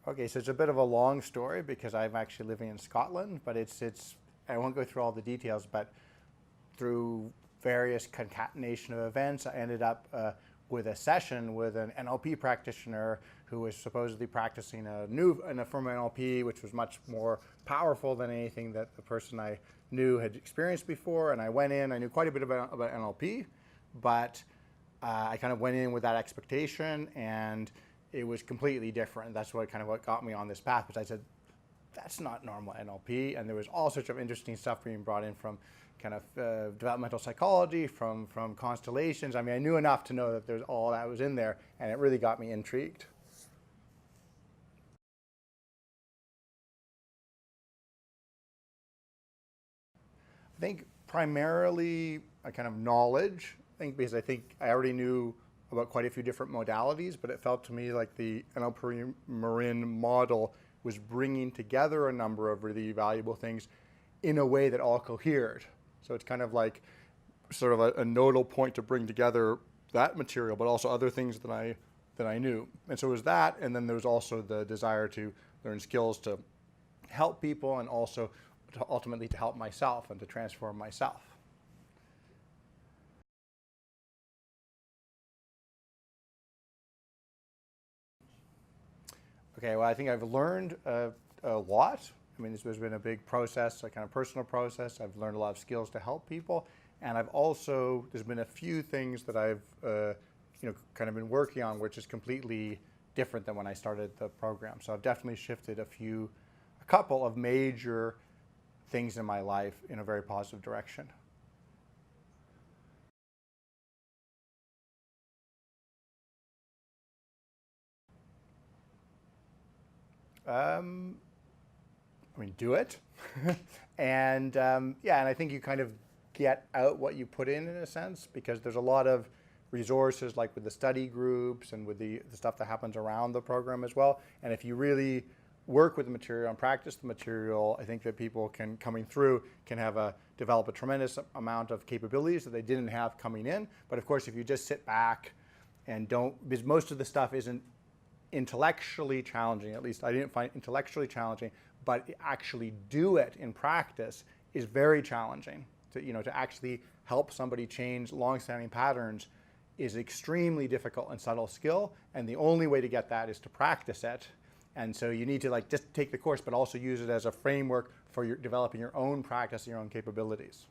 Okay, so it's a bit of a long story because I'm actually living in Scotland, but I won't go through all the details, but through various concatenation of events, I ended up with a session with an NLP practitioner who was supposedly practicing a form of NLP, which was much more powerful than anything that the person I knew had experienced before. And I went in, I knew quite a bit about NLP, but I kind of went in with that expectation, and it was completely different. That's what got me on this path, because I said, that's not normal NLP. And there was all sorts of interesting stuff being brought in from kind of developmental psychology, from constellations. I mean, I knew enough to know that there's all that was in there, and it really got me intrigued. I think primarily a kind of knowledge, because I think I already knew about quite a few different modalities, but it felt to me like the NLP Marin model was bringing together a number of really valuable things in a way that all cohered. So it's kind of like sort of a nodal point to bring together that material, but also other things that I knew. And so it was that, and then there was also the desire to learn skills to help people, and also ultimately to help myself and to transform myself. Okay, well, I think I've learned a lot. I mean, this has been a big process, a kind of personal process. I've learned a lot of skills to help people. And there's been a few things that I've kind of been working on, which is completely different than when I started the program. So I've definitely shifted a couple of major things in my life in a very positive direction. I mean, do it. And yeah, and I think you kind of get out what you put in a sense, because there's a lot of resources, like with the study groups and with the stuff that happens around the program as well. And if you really work with the material and practice the material, I think that people coming through can develop a tremendous amount of capabilities that they didn't have coming in. But of course, if you just sit back and because most of the stuff isn't intellectually challenging, at least I didn't find intellectually challenging, but actually do it in practice is very challenging. To actually help somebody change long-standing patterns is extremely difficult and subtle skill, and the only way to get that is to practice it. And so you need to just take the course, but also use it as a framework for developing your own practice and your own capabilities.